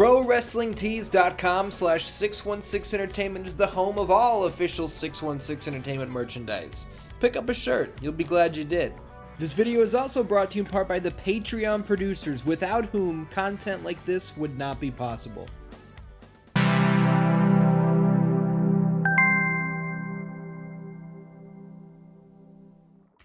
ProWrestlingTees.com/616entertainment is the home of all official 616 Entertainment merchandise. Pick up a shirt, you'll be glad you did. This video is also brought to you in part by the Patreon producers, without whom content like this would not be possible.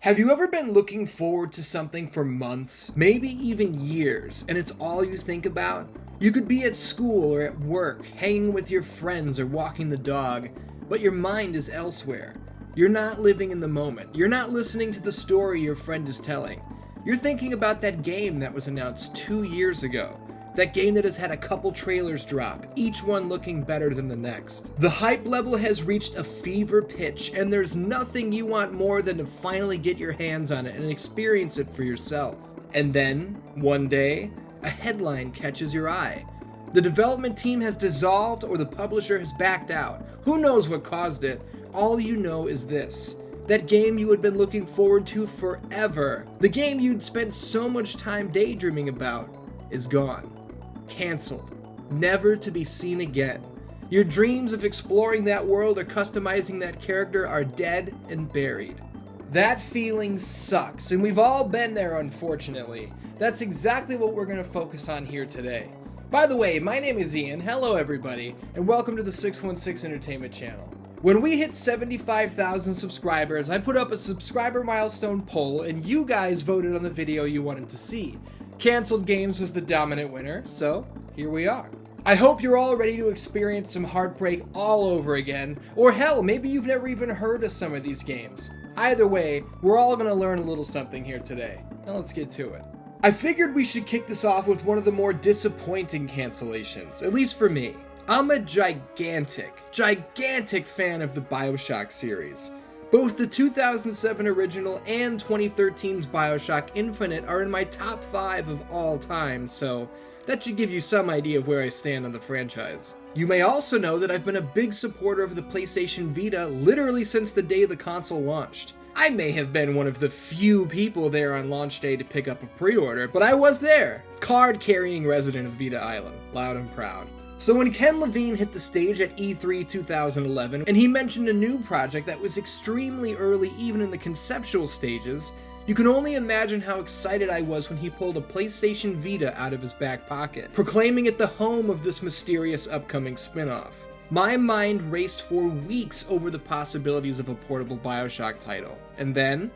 Have you ever been looking forward to something for months, maybe even years, and it's all you think about? You could be at school or at work, hanging with your friends or walking the dog, but your mind is elsewhere. You're not living in the moment. You're not listening to the story your friend is telling. You're thinking about that game that was announced 2 years ago. That game that has had a couple trailers drop, each one looking better than the next. The hype level has reached a fever pitch, and there's nothing you want more than to finally get your hands on it and experience it for yourself. And then, one day, a headline catches your eye. The development team has dissolved or the publisher has backed out. Who knows what caused it? All you know is this: that game you had been looking forward to forever, the game you'd spent so much time daydreaming about, is gone. Cancelled. Never to be seen again. Your dreams of exploring that world or customizing that character are dead and buried. That feeling sucks, and we've all been there, unfortunately. That's exactly what we're going to focus on here today. By the way, my name is Ian. Hello everybody, and welcome to the 616 Entertainment channel. When we hit 75,000 subscribers, I put up a subscriber milestone poll, and you guys voted on the video you wanted to see. Cancelled games was the dominant winner, so here we are. I hope you're all ready to experience some Heartbreak all over again, or hell, maybe you've never even heard of some of these games. Either way, we're all going to learn a little something here today. Now let's get to it. I figured we should kick this off with one of the more disappointing cancellations, at least for me. I'm a gigantic fan of the Bioshock series. Both the 2007 original and 2013's Bioshock Infinite are in my top 5 of all time, so that should give you some idea of where I stand on the franchise. You may also know that I've been a big supporter of the PlayStation Vita literally since the day the console launched. I may have been one of the few people there on launch day to pick up a pre-order, but I was there, card-carrying resident of Vita Island, loud and proud. So when Ken Levine hit the stage at E3 2011, and he mentioned a new project that was extremely early even in the conceptual stages, you can only imagine how excited I was when he pulled a PlayStation Vita out of his back pocket, proclaiming it the home of this mysterious upcoming spin-off. My mind raced for weeks over the possibilities of a portable Bioshock title, and then,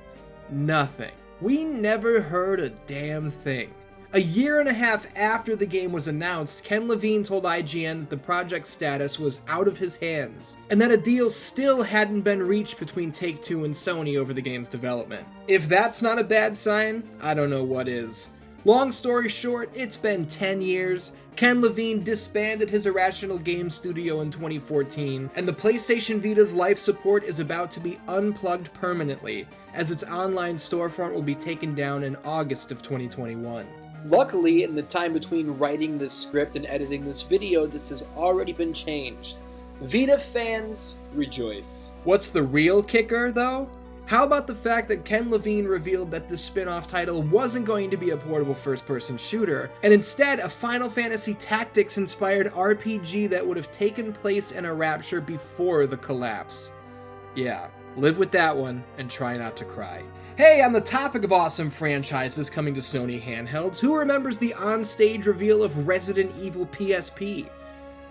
nothing. We never heard a damn thing. A year and a half after the game was announced, Ken Levine told IGN that the project's status was out of his hands, and that a deal still hadn't been reached between Take-Two and Sony over the game's development. If that's not a bad sign, I don't know what is. Long story short, it's been 10 years, Ken Levine disbanded his Irrational Games studio in 2014, and the PlayStation Vita's life support is about to be unplugged permanently, as its online storefront will be taken down in August of 2021. Luckily, in the time between writing this script and editing this video, this has already been changed. Vita fans, rejoice. What's the real kicker, though? How about the fact that Ken Levine revealed that this spin-off title wasn't going to be a portable first-person shooter, and instead a Final Fantasy Tactics-inspired RPG that would have taken place in a Rapture before the collapse. Yeah, live with that one and try not to cry. Hey, on the topic of awesome franchises coming to Sony handhelds, who remembers the on-stage reveal of Resident Evil PSP?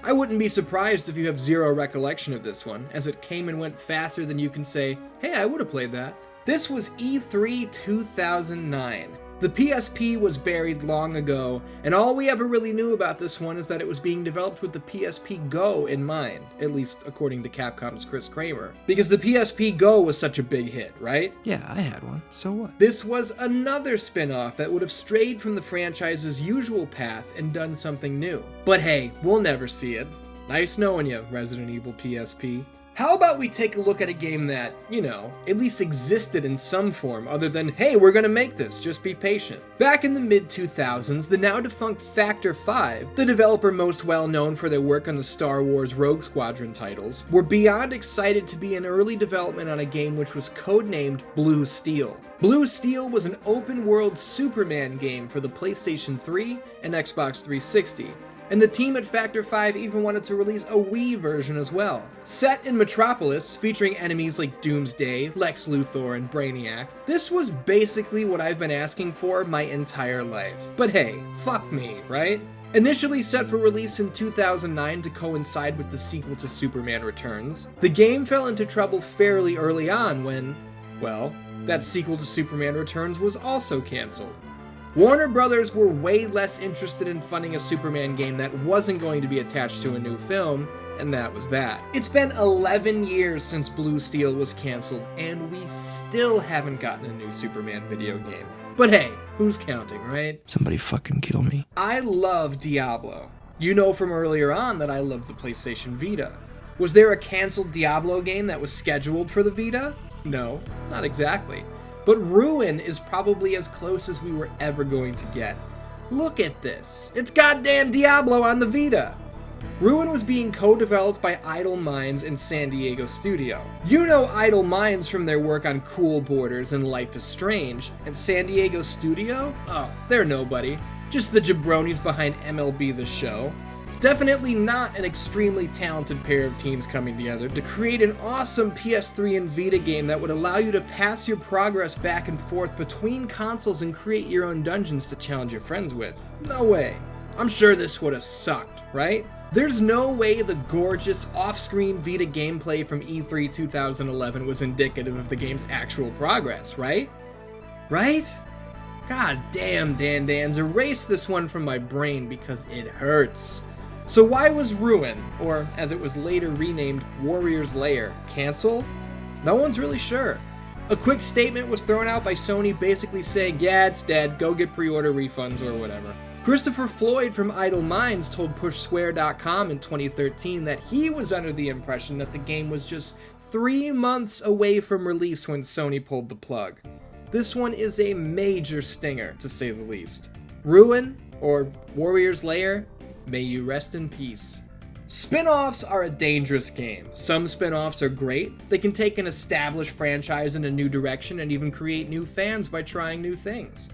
I wouldn't be surprised if you have zero recollection of this one, as it came and went faster than you can say, hey, I would have played that. This was E3 2009. The PSP was buried long ago, and all we ever really knew about this one is that it was being developed with the PSP Go in mind, at least according to Capcom's Chris Kramer. Because the PSP Go was such a big hit, right? Yeah, I had one, so what? This was another spin-off that would have strayed from the franchise's usual path and done something new. But hey, we'll never see it. Nice knowing you, Resident Evil PSP. How about we take a look at a game that, you know, at least existed in some form other than, hey, we're gonna make this, just be patient. Back in the mid-2000s, the now-defunct Factor 5, the developer most well known for their work on the Star Wars Rogue Squadron titles, were beyond excited to be in early development on a game which was codenamed Blue Steel. Blue Steel was an open-world Superman game for the PlayStation 3 and Xbox 360. And the team at Factor 5 even wanted to release a Wii version as well. Set in Metropolis, featuring enemies like Doomsday, Lex Luthor, and Brainiac, this was basically what I've been asking for my entire life. But hey, fuck me, right? Initially set for release in 2009 to coincide with the sequel to Superman Returns, the game fell into trouble fairly early on when, well, that sequel to Superman Returns was also cancelled. Warner Brothers were way less interested in funding a Superman game that wasn't going to be attached to a new film, and that was that. It's been 11 years since Blue Steel was cancelled, and we still haven't gotten a new Superman video game. But hey, who's counting, right? Somebody fucking kill me. I love Diablo. You know from earlier on that I love the PlayStation Vita. Was there a cancelled Diablo game that was scheduled for the Vita? No, not exactly. But Ruin is probably as close as we were ever going to get. Look at this. It's goddamn Diablo on the Vita. Ruin was being co-developed by Idle Minds and San Diego Studio. You know Idle Minds from their work on Cool Borders and Life is Strange, and San Diego Studio? Oh, they're nobody. Just the jabronis behind MLB The Show. Definitely not an extremely talented pair of teams coming together to create an awesome PS3 and Vita game that would allow you to pass your progress back and forth between consoles and create your own dungeons to challenge your friends with. No way. I'm sure this would have sucked, right? There's no way the gorgeous off-screen Vita gameplay from E3 2011 was indicative of the game's actual progress, right? Right? God damn, Dan, erase this one from my brain because it hurts. So why was Ruin, or as it was later renamed, Warrior's Lair, cancelled? No one's really sure. A quick statement was thrown out by Sony basically saying, yeah, it's dead, go get pre-order refunds or whatever. Christopher Floyd from Idle Minds told PushSquare.com in 2013 that he was under the impression that the game was just 3 months away from release when Sony pulled the plug. This one is a major stinger, to say the least. Ruin, or Warrior's Lair, may you rest in peace. Spin-offs are a dangerous game. Some spin-offs are great. They can take an established franchise in a new direction and even create new fans by trying new things.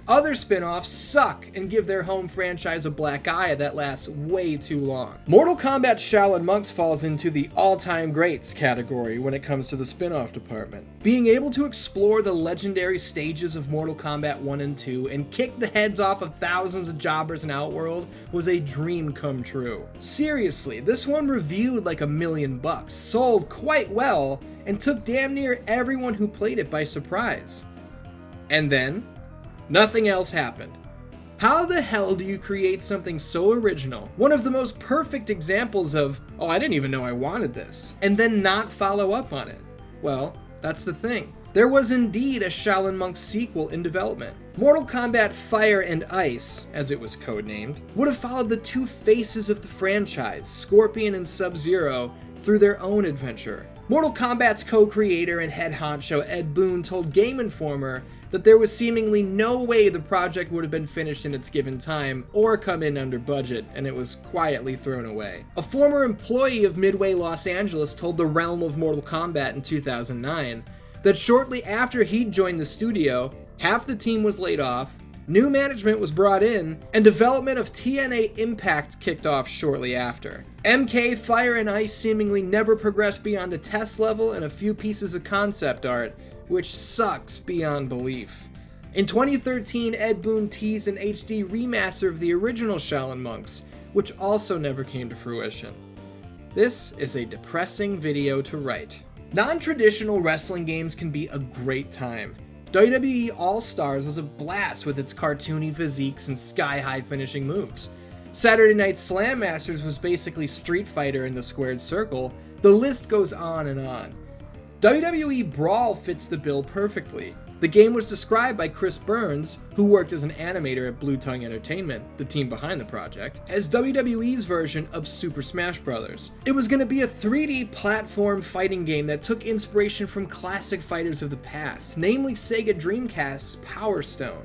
Other spin-offs suck and give their home franchise a black eye that lasts way too long. Mortal Kombat Shaolin Monks falls into the all-time greats category when it comes to the spin-off department. Being able to explore the legendary stages of Mortal Kombat 1 and 2 and kick the heads off of thousands of jobbers in Outworld was a dream come true. Seriously, this one reviewed like $1 million, sold quite well, and took damn near everyone who played it by surprise. And then, nothing else happened. How the hell do you create something so original, one of the most perfect examples of, oh, I didn't even know I wanted this, and then not follow up on it? Well, that's the thing. There was indeed a Shaolin Monks sequel in development. Mortal Kombat Fire and Ice, as it was codenamed, would have followed the two faces of the franchise, Scorpion and Sub-Zero, through their own adventure. Mortal Kombat's co-creator and head honcho Ed Boon told Game Informer that there was seemingly no way the project would have been finished in its given time or come in under budget, and it was quietly thrown away. A former employee of Midway Los Angeles told the Realm of Mortal Kombat in 2009 that shortly after he'd joined the studio, half the team was laid off, new management was brought in, and development of TNA Impact kicked off shortly after. MK Fire and Ice seemingly never progressed beyond a test level and a few pieces of concept art, which sucks beyond belief. In 2013, Ed Boon teased an HD remaster of the original Shaolin Monks, which also never came to fruition. This is a depressing video to write. Non-traditional wrestling games can be a great time. WWE All-Stars was a blast with its cartoony physiques and sky-high finishing moves. Saturday Night Slam Masters was basically Street Fighter in the squared circle. The list goes on and on. WWE Brawl fits the bill perfectly. The game was described by Chris Burns, who worked as an animator at Blue Tongue Entertainment, the team behind the project, as WWE's version of Super Smash Bros. It was going to be a 3D platform fighting game that took inspiration from classic fighters of the past, namely Sega Dreamcast's Power Stone.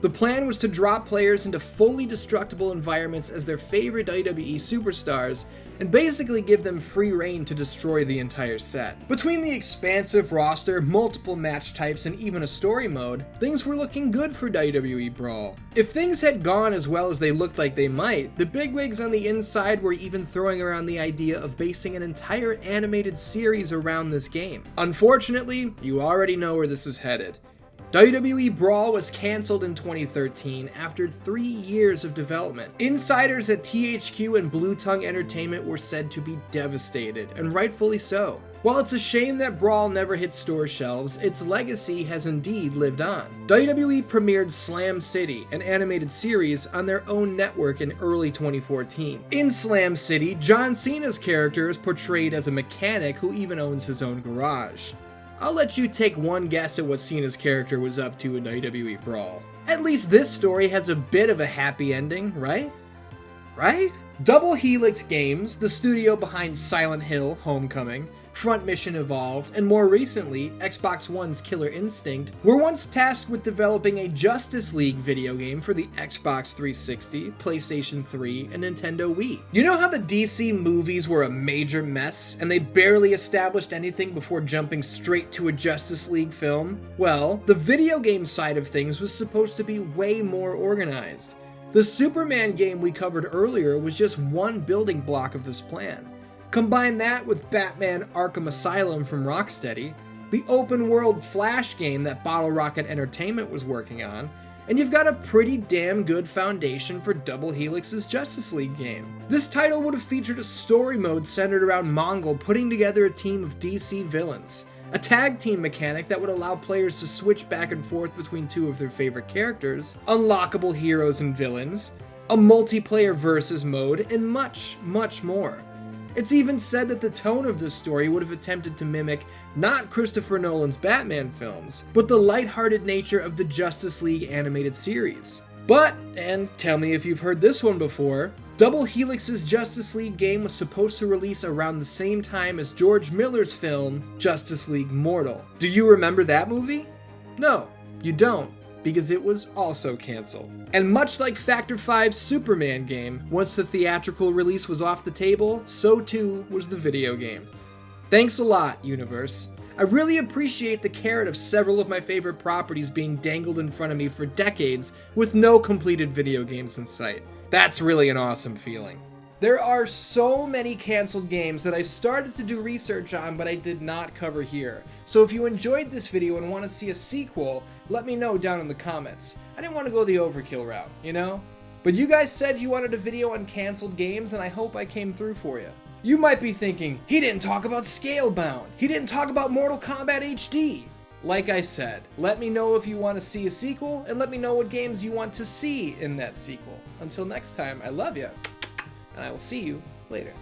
The plan was to drop players into fully destructible environments as their favorite WWE superstars, and basically give them free reign to destroy the entire set. Between the expansive roster, multiple match types, and even a story mode, things were looking good for WWE Brawl. If things had gone as well as they looked like they might, the bigwigs on the inside were even throwing around the idea of basing an entire animated series around this game. Unfortunately, you already know where this is headed. WWE Brawl was cancelled in 2013 after 3 years of development. Insiders at THQ and Blue Tongue Entertainment were said to be devastated, and rightfully so. While it's a shame that Brawl never hit store shelves, its legacy has indeed lived on. WWE premiered Slam City, an animated series, on their own network in early 2014. In Slam City, John Cena's character is portrayed as a mechanic who even owns his own garage. I'll let you take one guess at what Cena's character was up to in WWE Brawl. At least this story has a bit of a happy ending, right? Right? Double Helix Games, the studio behind Silent Hill: Homecoming, Front Mission Evolved, and more recently, Xbox One's Killer Instinct, were once tasked with developing a Justice League video game for the Xbox 360, PlayStation 3, and Nintendo Wii. You know how the DC movies were a major mess, and they barely established anything before jumping straight to a Justice League film? Well, the video game side of things was supposed to be way more organized. The Superman game we covered earlier was just one building block of this plan. Combine that with Batman Arkham Asylum from Rocksteady, the open-world Flash game that Bottle Rocket Entertainment was working on, and you've got a pretty damn good foundation for Double Helix's Justice League game. This title would have featured a story mode centered around Mongol putting together a team of DC villains, a tag team mechanic that would allow players to switch back and forth between two of their favorite characters, unlockable heroes and villains, a multiplayer versus mode, and much, much more. It's even said that the tone of this story would have attempted to mimic not Christopher Nolan's Batman films, but the lighthearted nature of the Justice League animated series. But, and tell me if you've heard this one before, Double Helix's Justice League game was supposed to release around the same time as George Miller's film, Justice League Mortal. Do you remember that movie? No, you don't, because it was also cancelled. And much like Factor 5's Superman game, once the theatrical release was off the table, so too was the video game. Thanks a lot, universe. I really appreciate the carrot of several of my favorite properties being dangled in front of me for decades with no completed video games in sight. That's really an awesome feeling. There are so many canceled games that I started to do research on, but I did not cover here. So if you enjoyed this video and want to see a sequel, let me know down in the comments. I didn't want to go the overkill route, you know? But you guys said you wanted a video on canceled games, and I hope I came through for you. You might be thinking, he didn't talk about Scalebound. He didn't talk about Mortal Kombat HD. Like I said, let me know if you want to see a sequel, and let me know what games you want to see in that sequel. Until next time, I love you. And I will see you later.